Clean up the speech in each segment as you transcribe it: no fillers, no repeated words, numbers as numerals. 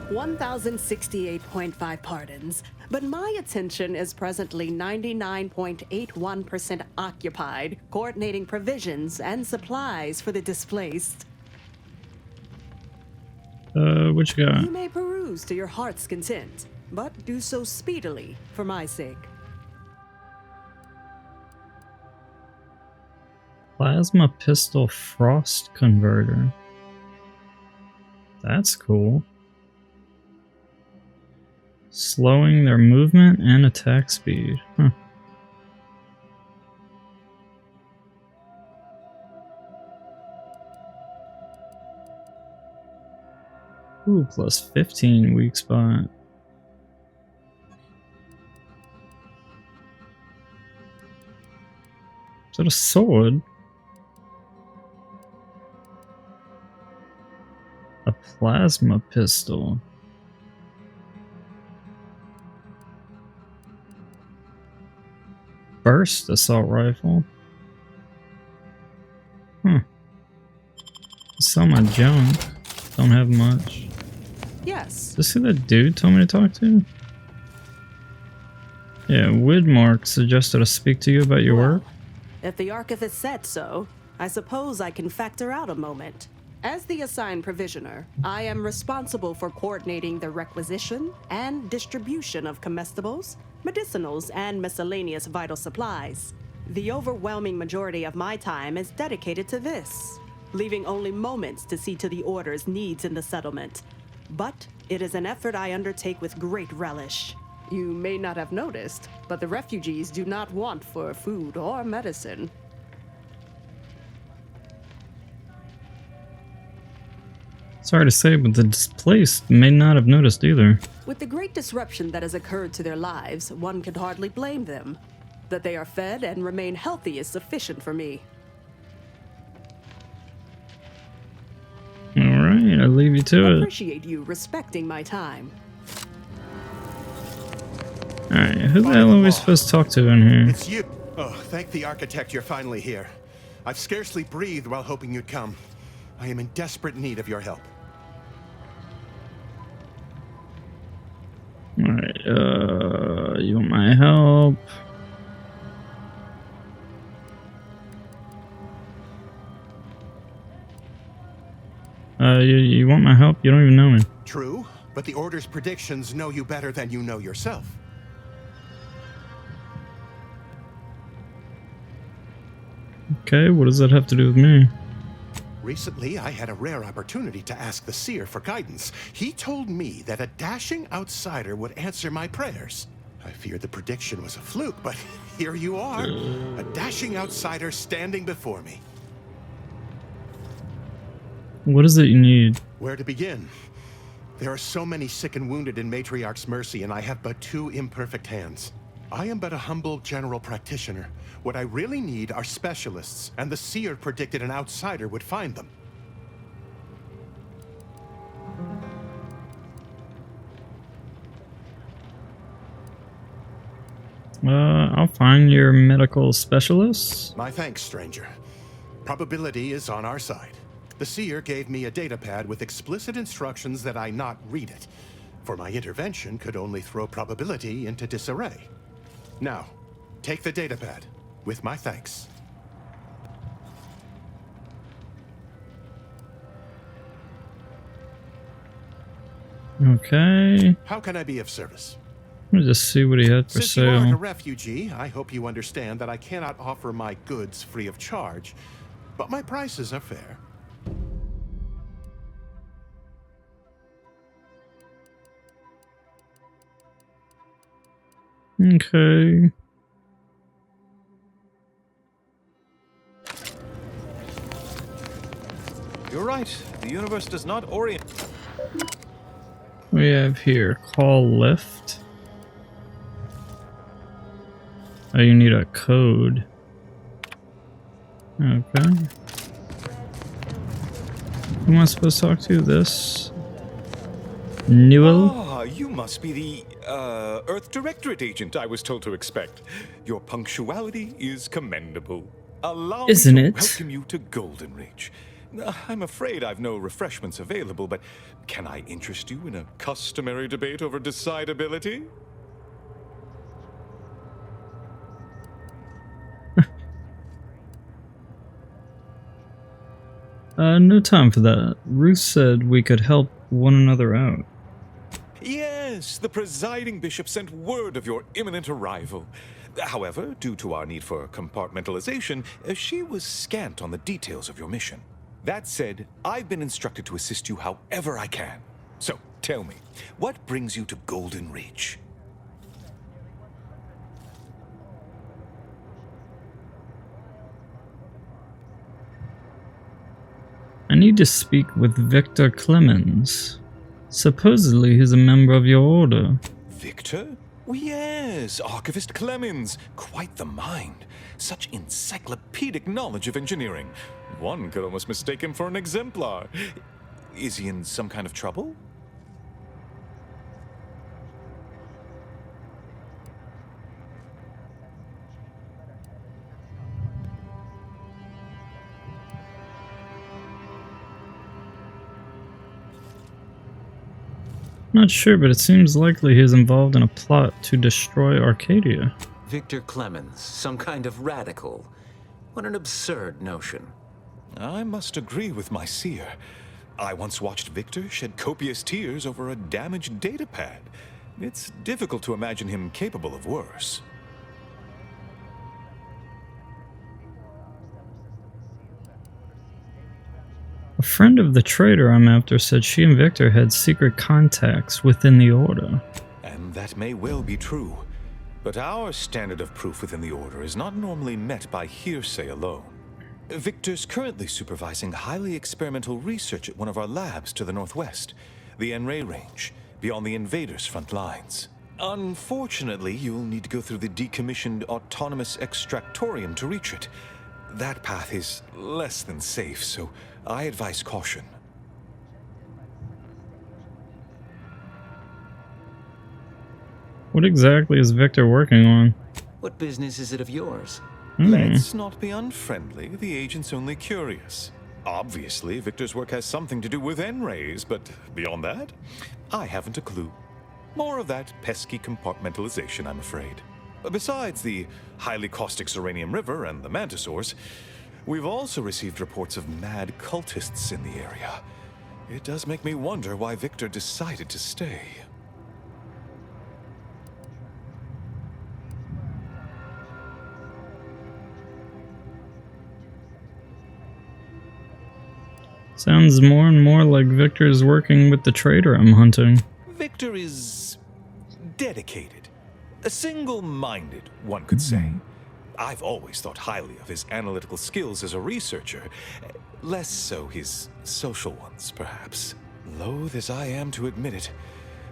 $1,068.5 pardons, but my attention is presently 99.81% occupied, coordinating provisions and supplies for the displaced. What you got? You may peruse to your heart's content, but do so speedily for my sake. Plasma pistol frost converter. That's cool. Slowing their movement and attack speed. Huh. Ooh, plus 15 weak spot. Is that a sword? A plasma pistol. Burst assault rifle. Huh. Sell my junk. Don't have much. Yes. Is this who that dude told me to talk to? Yeah, Widmark suggested I speak to you about your work. If the Archivist said so, I suppose I can factor out a moment. As the assigned provisioner, I am responsible for coordinating the requisition and distribution of comestibles, medicinals, and miscellaneous vital supplies. The overwhelming majority of my time is dedicated to this, leaving only moments to see to the Order's needs in the settlement. But it is an effort I undertake with great relish. You may not have noticed, but the refugees do not want for food or medicine. Sorry to say, but the displaced may not have noticed either. With the great disruption that has occurred to their lives, one can hardly blame them. That they are fed and remain healthy is sufficient for me. Alright, I'll leave you to I it. appreciate you respecting my time. Alright, who the hell are we supposed to talk to in here? It's you. Oh, thank the architect you're finally here. I've scarcely breathed while hoping you'd come. I am in desperate need of your help. Alright, you want my help? You want my help? You don't even know me. True, but the Order's predictions know you better than you know yourself. Okay, what does that have to do with me? Recently, I had a rare opportunity to ask the Seer for guidance. He told me that a dashing outsider would answer my prayers. I feared the prediction was a fluke, but here you are. A dashing outsider standing before me. What is it you need? Where to begin? There are so many sick and wounded in Matriarch's mercy, and I have but two imperfect hands. I am but a humble general practitioner. What I really need are specialists, and the Seer predicted an outsider would find them. I'll find your medical specialists. My thanks, stranger. Probability is on our side. The Seer gave me a datapad with explicit instructions that I not read it, for my intervention could only throw probability into disarray. Now, take the datapad, with my thanks. Okay. How can I be of service? Let me just see what he had for Since you aren't a sale. refugee, I hope you understand that I cannot offer my goods free of charge, but my prices are fair. Okay. You're right. The universe does not orient. We have here call lift. Oh, you need a code. Okay. Who am I supposed to talk to? This? Newell? Ah, you must be the, Earth Directorate agent I was told to expect. Your punctuality is commendable. Allow Isn't me to it? welcome you to Golden Reach. I'm afraid I've no refreshments available, but can I interest you in a customary debate over decidability? No time for that. Ruth said we could help one another out. Yes, the presiding bishop sent word of your imminent arrival. However, due to our need for compartmentalization, she was scant on the details of your mission. That said, I've been instructed to assist you however I can. So, tell me, what brings you to Golden Reach? I need to speak with Victor Clemens. Supposedly he's a member of your order. Victor? Oh, yes, Archivist Clemens. Quite the mind. Such encyclopedic knowledge of engineering. One could almost mistake him for an exemplar. Is he in some kind of trouble? Not sure, but it seems likely he's involved in a plot to destroy Arcadia. Victor Clemens, some kind of radical. What an absurd notion. I must agree with my seer. I once watched Victor shed copious tears over a damaged datapad. It's difficult to imagine him capable of worse. A friend of the traitor I'm after said she and Victor had secret contacts within the order. And that may well be true. But our standard of proof within the Order is not normally met by hearsay alone. Victor's currently supervising highly experimental research at one of our labs to the northwest, the Enray Range, beyond the invaders' front lines. Unfortunately, you'll need to go through the decommissioned autonomous extractorium to reach it. That path is less than safe, so I advise caution. What exactly is Victor working on? What business is it of yours? Let's not be unfriendly. The agent's only curious. Obviously, Victor's work has something to do with N-rays, but beyond that, I haven't a clue. More of that pesky compartmentalization, I'm afraid. Besides the highly caustic Serenium River and the Mantisaurs, we've also received reports of mad cultists in the area. It does make me wonder why Victor decided to stay. Sounds more and more like Victor's working with the traitor I'm hunting. Victor is dedicated. Single-minded, one could say. I've always thought highly of his analytical skills as a researcher. Less so his social ones, perhaps. Loath as I am to admit it,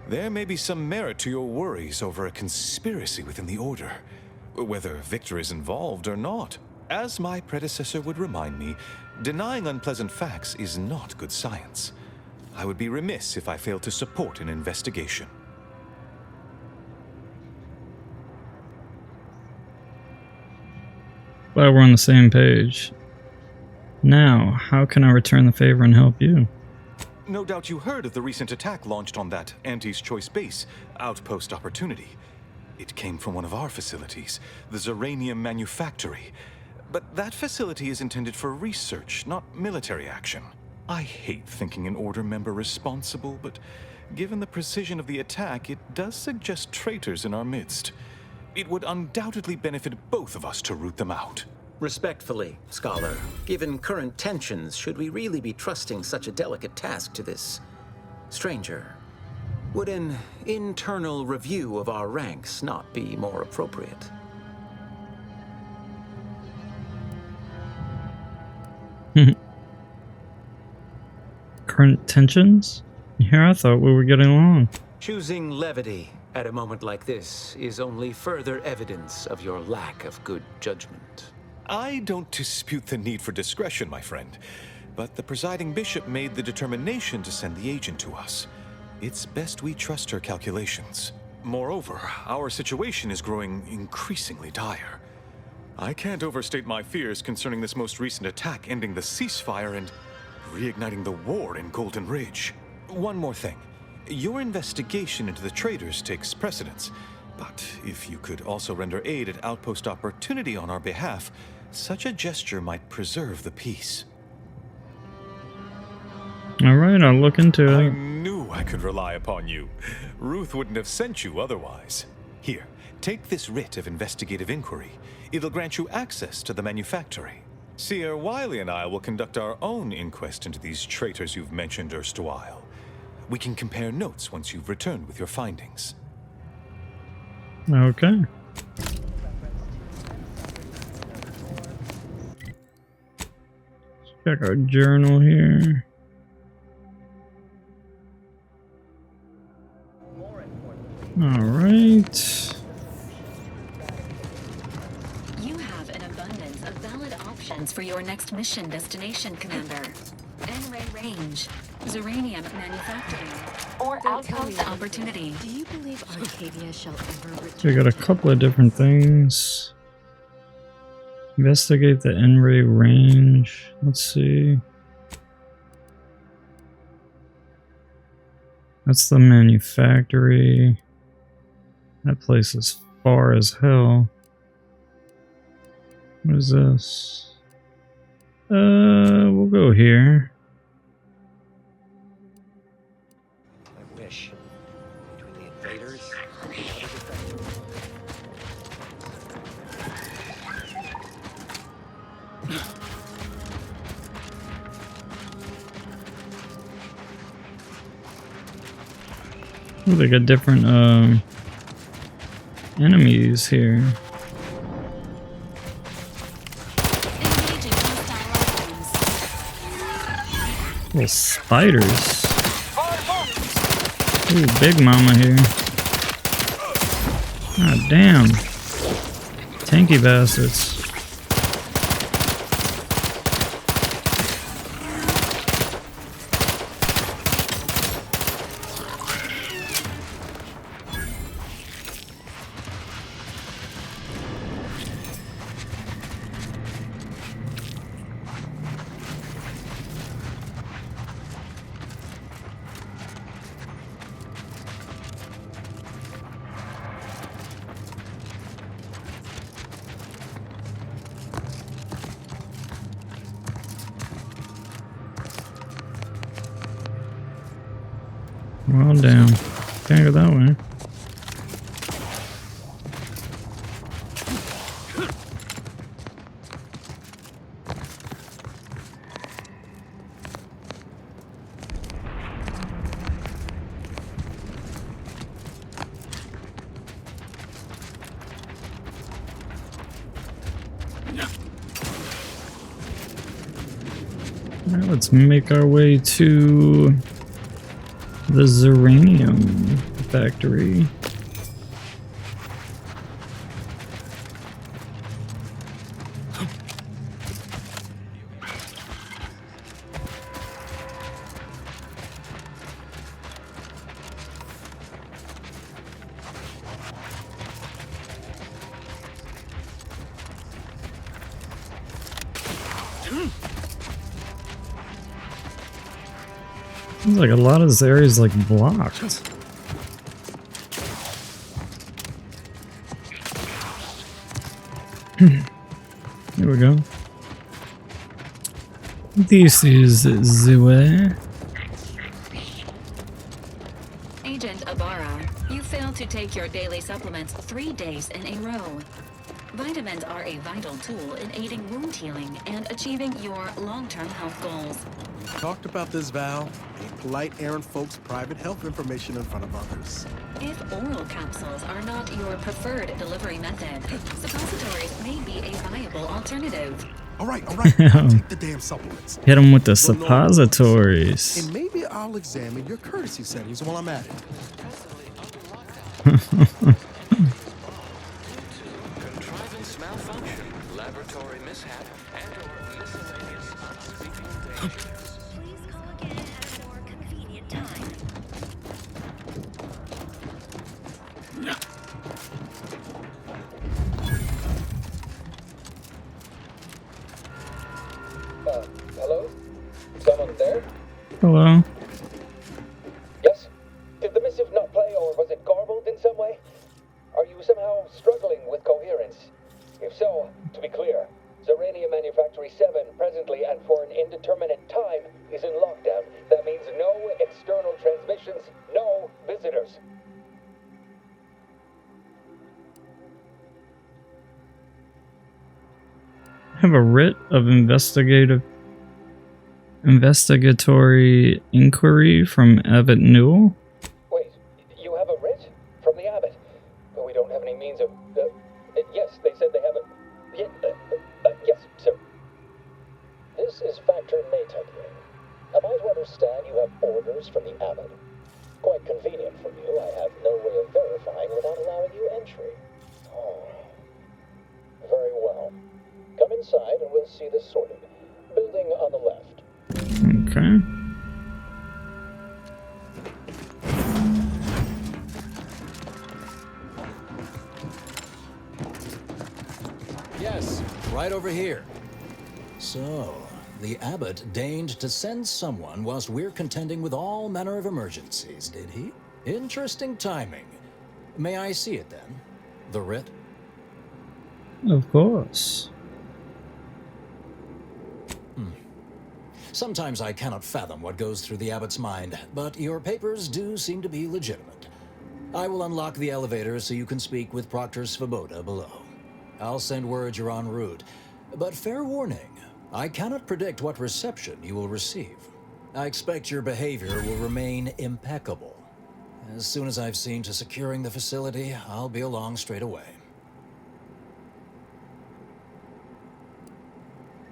there may be some merit to your worries over a conspiracy within the Order, whether Victor is involved or not. As my predecessor would remind me, denying unpleasant facts is not good science. I would be remiss if I failed to support an investigation. Glad we're on the same page. Now, how can I return the favor and help you? No doubt you heard of the recent attack launched on that Anti's Choice base, Outpost Opportunity. It came from one of our facilities, the Zeranium Manufactory. But that facility is intended for research, not military action. I hate thinking an Order member responsible, but given the precision of the attack, it does suggest traitors in our midst. It would undoubtedly benefit both of us to root them out. Respectfully, Scholar, given current tensions, should we really be trusting such a delicate task to this stranger? Would an internal review of our ranks not be more appropriate? Current tensions? Here I thought we were getting along. Choosing levity at a moment like this is only further evidence of your lack of good judgment. I don't dispute the need for discretion, my friend, but the presiding bishop made the determination to send the agent to us. It's best we trust her calculations. Moreover, our situation is growing increasingly dire. I can't overstate my fears concerning this most recent attack ending the ceasefire and reigniting the war in Golden Ridge. One more thing. Your investigation into the traitors takes precedence, but if you could also render aid at Outpost Opportunity on our behalf, such a gesture might preserve the peace. Alright, I'll look into I it. knew I could rely upon you. Ruth wouldn't have sent you otherwise. Here, take this writ of investigative inquiry. It'll grant you access to the manufactory. Seer Wiley and I will conduct our own inquest into these traitors you've mentioned erstwhile. We can compare notes once you've returned with your findings. Okay. Check our journal here. Alright. You have an abundance of valid options for your next mission destination, Commander. N-Ray Range, Zeranium Manufacturing, or Outpost Opportunity. Do you believe Arcadia shall ever return? We got a couple of different things. Investigate the N-Ray range. Let's see. That's the manufactory. That place is far as hell. What is this? We'll go here. I wish. Between the invaders and the defenders. Oh, they got different enemies here. Engaging hostile weapons. Little spiders. Ooh, big mama here. God damn. Tanky bastards. Well, damn. Can't go that way. Alright, let's make our way to the Zeranium factory. Seems like a lot of this area is like blocked. Here we go. This is the way. Agent Ibarra, you failed to take your daily supplements 3 days in a row. Vitamins are a vital tool in aiding wound healing and achieving your long-term health goals. Talked about this, Val. Ain't polite airing folks' private health information in front of others. If oral capsules are not your preferred delivery method, suppositories may be a viable alternative. All right, I'll take the damn supplements. Hit him with the suppositories. And maybe I'll examine your courtesy settings while I'm at it. Contrivance malfunction, laboratory mishap, and/or miscellaneous unspeaking dangers. Please call again at a more convenient time. Hello? Someone there? Hello. Yes? Did the missive not play, or was it garbled in some way? Are you somehow struggling with coherence? If so, to be clear, Zerania Manufactory 7 presently and for an indeterminate time is in lockdown. That means no external transmissions, no visitors. I have a writ of investigatory inquiry from Abbot Newell. Wait, you have a writ? From the abbot? But we don't have any means of... yes, they said they have a... yes, sir. This is Factor Maytag. Am I to understand you have orders from the abbot? Quite convenient for you. I have no way of verifying without allowing you entry. Oh. Very well. Come inside and we'll see this sorted. Building on the left. Okay. Yes, right over here. So, the abbot deigned to send someone whilst we're contending with all manner of emergencies, did he? Interesting timing. May I see it then? The writ? Of course. Sometimes I cannot fathom what goes through the abbot's mind, but your papers do seem to be legitimate. I will unlock the elevator so you can speak with Proctor Svoboda below. I'll send word you're en route, but fair warning, I cannot predict what reception you will receive. I expect your behavior will remain impeccable. As soon as I've seen to securing the facility, I'll be along straight away.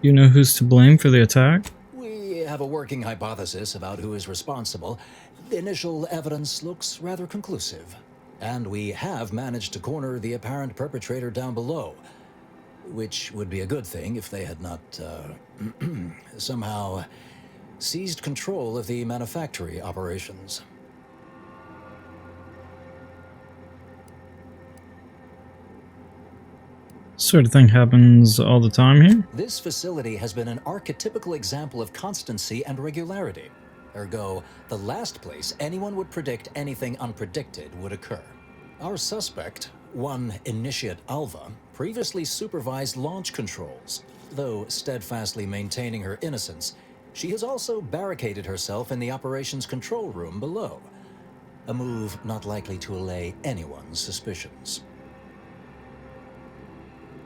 You know who's to blame for the attack? We have a working hypothesis about who is responsible. The initial evidence looks rather conclusive. And we have managed to corner the apparent perpetrator down below. Which would be a good thing if they had not, somehow seized control of the manufactory operations. Sort of thing happens all the time here. This facility has been an archetypical example of constancy and regularity. Ergo, the last place anyone would predict anything unpredicted would occur. Our suspect, one Initiate Alva, previously supervised launch controls. Though steadfastly maintaining her innocence, she has also barricaded herself in the operations control room below. A move not likely to allay anyone's suspicions.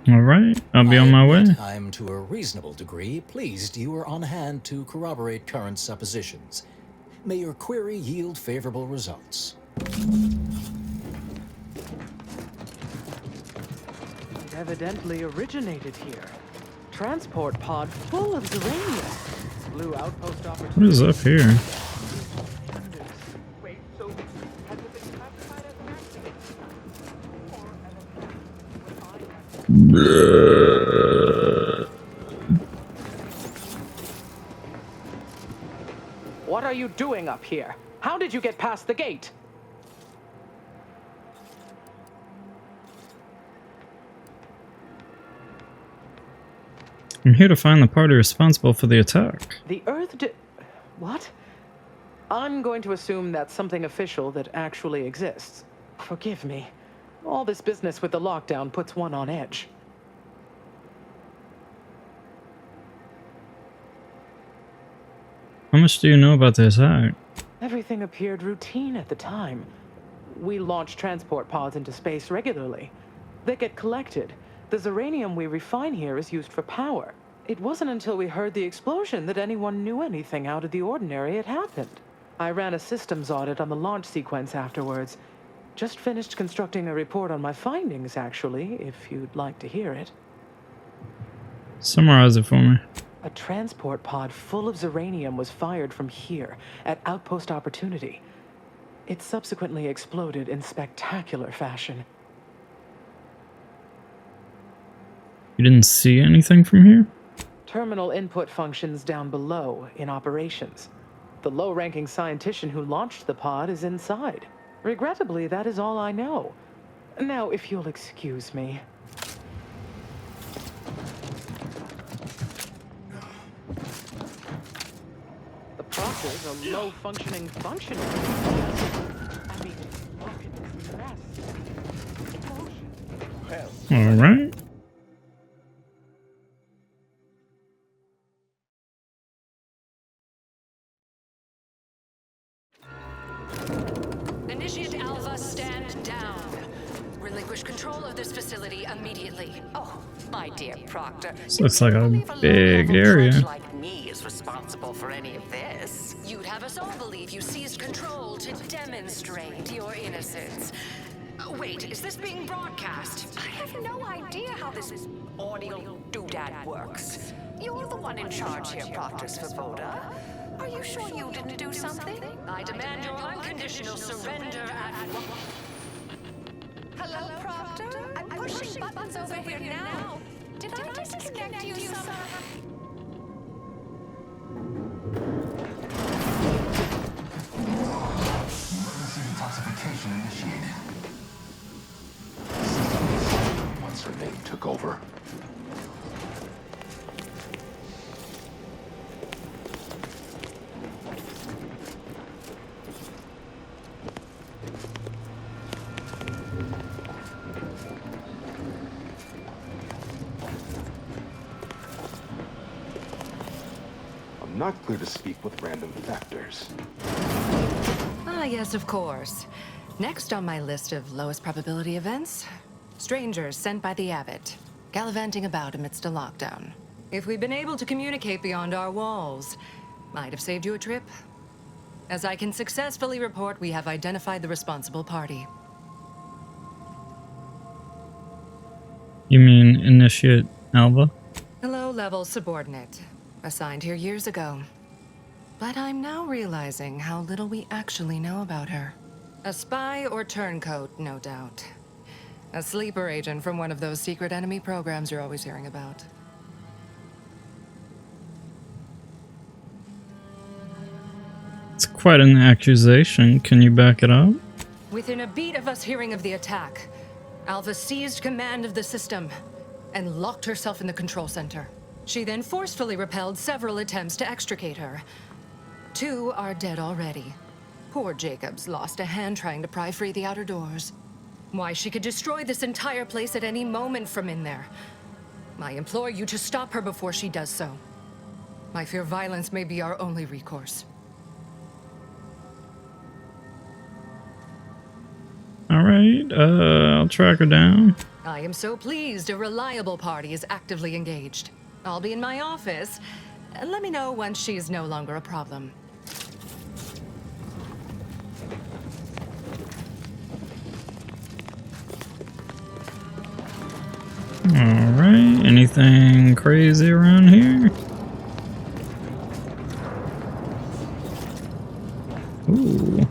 All right, I'll be on my way. I'm to a reasonable degree pleased you are on hand to corroborate current suppositions. May your query yield favorable results. It evidently originated here. Transport pod full of Zerania. Blue outpost opportunity. What is up here? Wait, so has it been classified as an accident? What are you doing up here? How did you get past the gate? I'm here to find the party responsible for the attack. The Earth What? I'm going to assume that's something official that actually exists. Forgive me. All this business with the lockdown puts one on edge. How much do you know about the attack? Everything appeared routine at the time. We launch transport pods into space regularly. They get collected. The Zeranium we refine here is used for power. It wasn't until we heard the explosion that anyone knew anything out of the ordinary had happened. I ran a systems audit on the launch sequence afterwards. Just finished constructing a report on my findings, actually, if you'd like to hear it. Summarize it for me. A transport pod full of Zeranium was fired from here, at Outpost Opportunity. It subsequently exploded in spectacular fashion. You didn't see anything from here? Terminal input functions down below in operations. The low-ranking scientist who launched the pod is inside. Regrettably, that is all I know. Now, if you'll excuse me. versus a low-functioning functionary. I mean, look at this mess. All right. Initiate Alpha, stand down. Relinquish control of this facility immediately. Oh, my dear Proctor. This looks like a big area. Like me is responsible for any of this. You'd have us all believe you seized control to demonstrate your innocence. Wait, is this being broadcast? I have no idea how this audio doodad works. You're the one in charge here, Proctor Svoboda. Are you sure you didn't do something? I demand your unconditional surrender at once. Hello, Proctor? I'm pushing buttons over here now. Did I disconnect you somehow? Detoxification initiated. Once her name took over. I'm not clear to speak with random factors. Ah, yes, of course. Next on my list of lowest probability events, strangers sent by the Abbot, gallivanting about amidst a lockdown. If we'd been able to communicate beyond our walls, might have saved you a trip. As I can successfully report, we have identified the responsible party. You mean Initiate Alva? A low-level subordinate, assigned here years ago. But I'm now realizing how little we actually know about her. A spy or turncoat, no doubt. A sleeper agent from one of those secret enemy programs you're always hearing about. It's quite an accusation. Can you back it up? Within a beat of us hearing of the attack, Alva seized command of the system and locked herself in the control center. She then forcefully repelled several attempts to extricate her. 2 are dead already. Poor Jacobs lost a hand trying to pry free the outer doors. Why, she could destroy this entire place at any moment from in there. I implore you to stop her before she does so. I fear violence may be our only recourse. Alright, I'll track her down. I am so pleased a reliable party is actively engaged. I'll be in my office. Let me know once she is no longer a problem. Alright, anything crazy around here? Ooh.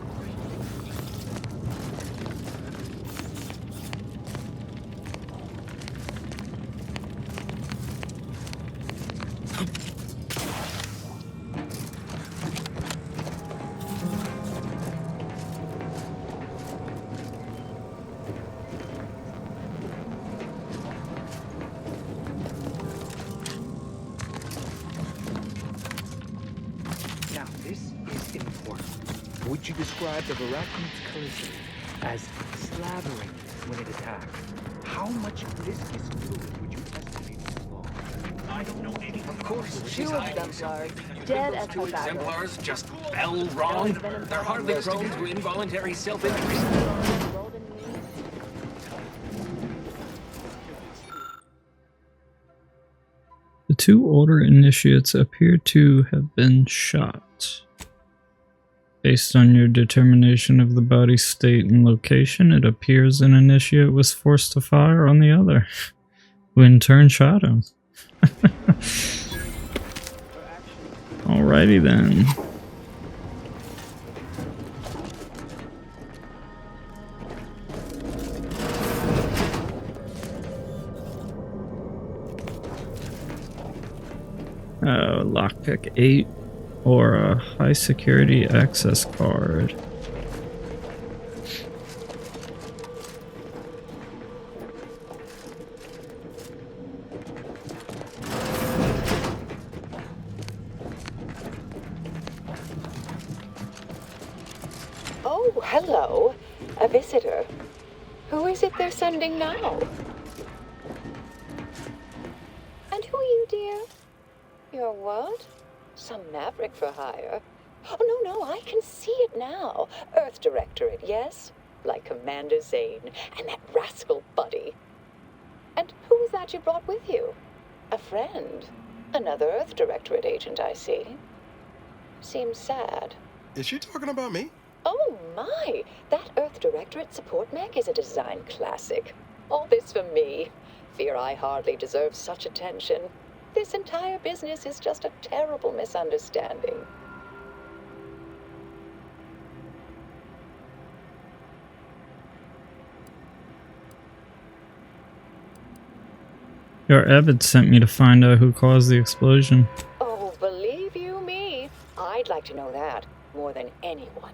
Now, this is important. Would you describe the Veracin's collision as slavering when it attacked? How much viscous fluid would you estimate this loss? I don't know any. Of course, 2 exemplars, dead as Two Pythagoras. exemplars just fell wrong. They're hardly prone to involuntary self-injury. The 2 Order initiates appear to have been shot. Based on your determination of the body's state and location, it appears an initiate was forced to fire on the other, who in turn shot him. Alrighty then. Lockpick 8 or a high security access card. Oh, hello. A visitor. Who is it they're sending now? And who are you, dear? You're what? Some maverick for hire. Oh, no, I can see it now. Earth Directorate, yes? Like Commander Zane and that rascal Buddy. And who was that you brought with you? A friend. Another Earth Directorate agent, I see. Seems sad. Is she talking about me? Oh my! That Earth Directorate support mech is a design classic. All this for me. Fear I hardly deserve such attention. This entire business is just a terrible misunderstanding. Your Evid sent me to find out who caused the explosion. Oh, believe you me, I'd like to know that more than anyone.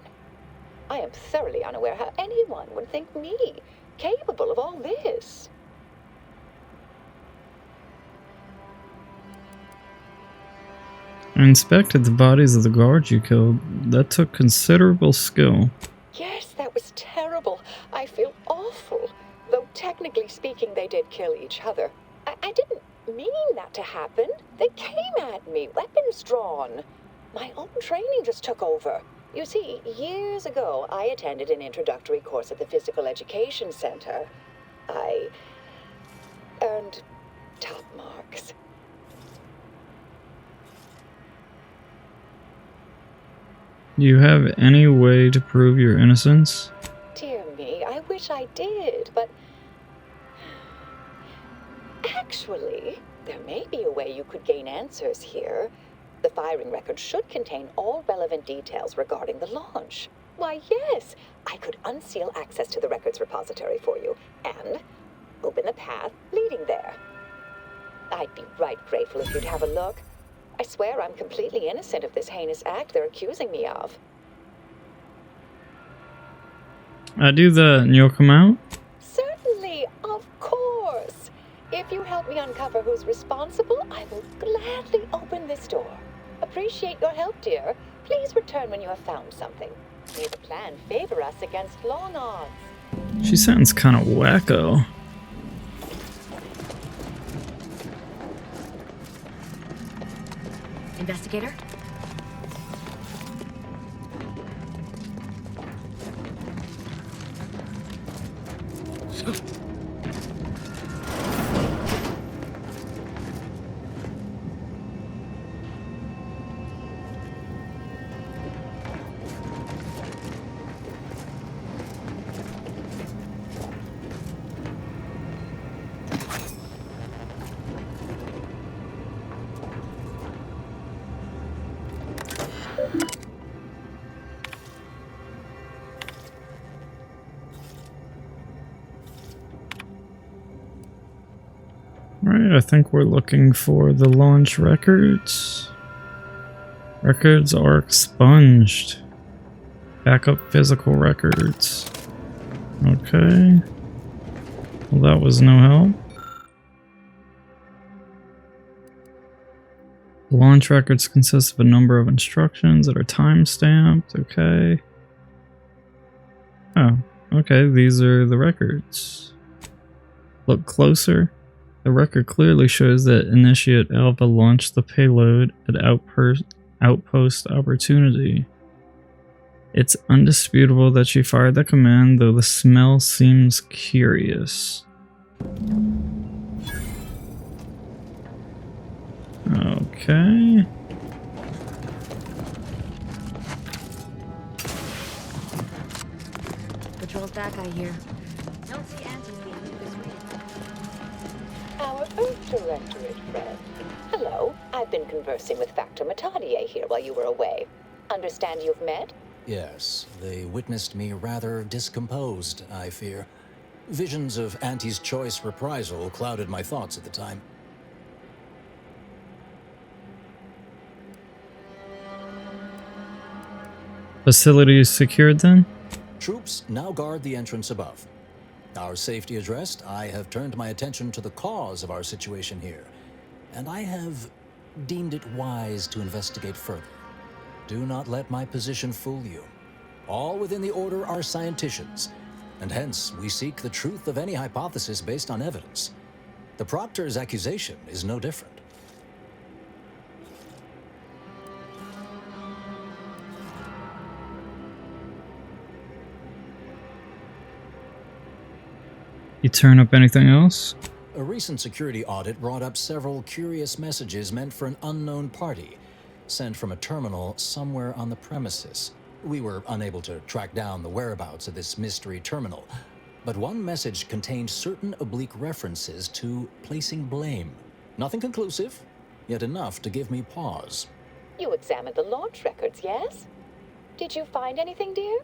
I am thoroughly unaware how anyone would think me capable of all this. I inspected the bodies of the guards you killed. That took considerable skill. Yes, that was terrible. I feel awful. Though technically speaking, they did kill each other. I didn't mean that to happen. They came at me, weapons drawn. My own training just took over. You see, years ago, I attended an introductory course at the Physical Education Center. I earned top marks. Do you have any way to prove your innocence? Dear me, I wish I did, but actually, there may be a way you could gain answers here. The firing record should contain all relevant details regarding the launch. Why, yes, I could unseal access to the records repository for you and open the path leading there. I'd be right grateful if you'd have a look. I swear I'm completely innocent of this heinous act they're accusing me of. I do that and you'll come out? Certainly, of course. If you help me uncover who's responsible, I will gladly open this door. Appreciate your help, dear. Please return when you have found something. May the plan favor us against long odds. She sounds kind of wacko. Investigator? Right, I think we're looking for the launch records. Records are expunged. Backup physical records. Okay. Well, that was no help. The launch records consist of a number of instructions that are time-stamped. Okay. Oh, okay, these are the records. Look closer. The record clearly shows that Initiate Alpha launched the payload at Outpost Opportunity. It's undisputable that she fired the command, though the smell seems curious. Okay. Patrol's back, I hear. Don't see Anthony leaving this way. Our Earth Directorate friend. Hello, I've been conversing with Factor Matadier here while you were away. Understand you've met? Yes, they witnessed me rather discomposed, I fear. Visions of Auntie's choice reprisal clouded my thoughts at the time. Facility is secured then? Troops now guard the entrance above. Our safety addressed, I have turned my attention to the cause of our situation here, and I have deemed it wise to investigate further. Do not let my position fool you. All within the Order are scienticians, and hence we seek the truth of any hypothesis based on evidence. The Proctor's accusation is no different. You turn up anything else? A recent security audit brought up several curious messages meant for an unknown party, sent from a terminal somewhere on the premises. We were unable to track down the whereabouts of this mystery terminal, but one message contained certain oblique references to placing blame. Nothing conclusive, yet enough to give me pause. You examined the launch records, yes? Did you find anything, dear?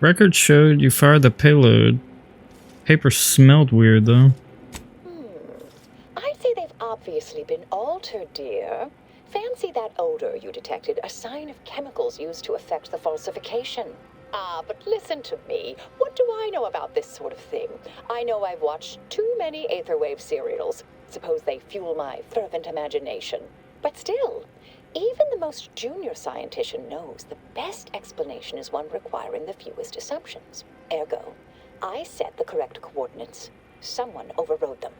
Records showed you fired the payload. Paper smelled weird, though. I'd say they've obviously been altered, dear. Fancy that odor you detected, a sign of chemicals used to affect the falsification. Ah, but listen to me. What do I know about this sort of thing? I know I've watched too many Aetherwave serials. Suppose they fuel my fervent imagination. But still, even the most junior scientician knows the best explanation is one requiring the fewest assumptions. Ergo, I set the correct coordinates. Someone overrode them.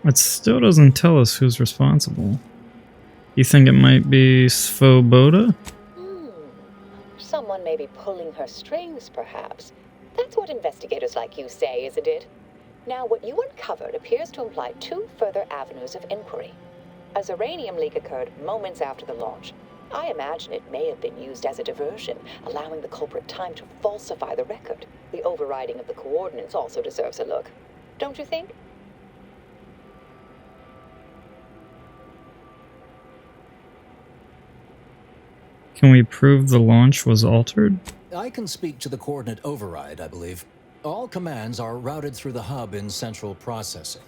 It still doesn't tell us who's responsible. You think it might be Svoboda? Someone may be pulling her strings, perhaps. That's what investigators like you say, isn't it? Now, what you uncovered appears to imply two further avenues of inquiry. A Zeranium leak occurred moments after the launch. I imagine it may have been used as a diversion, allowing the culprit time to falsify the record. The overriding of the coordinates also deserves a look. Don't you think? Can we prove the launch was altered? I can speak to the coordinate override, I believe. All commands are routed through the hub in central processing.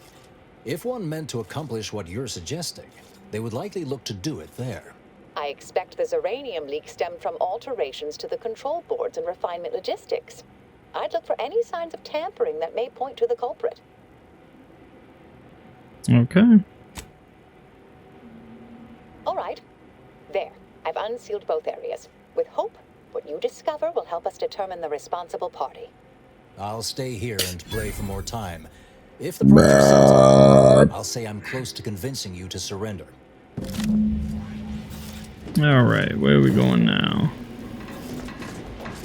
If one meant to accomplish what you're suggesting, they would likely look to do it there. I expect the Zeranium leak stemmed from alterations to the control boards and refinement logistics. I'd look for any signs of tampering that may point to the culprit. Okay. All right. There. I've unsealed both areas. With hope, what you discover will help us determine the responsible party. I'll stay here and pray for more time. If the Proctor sends up, I'll say I'm close to convincing you to surrender. Alright, where are we going now?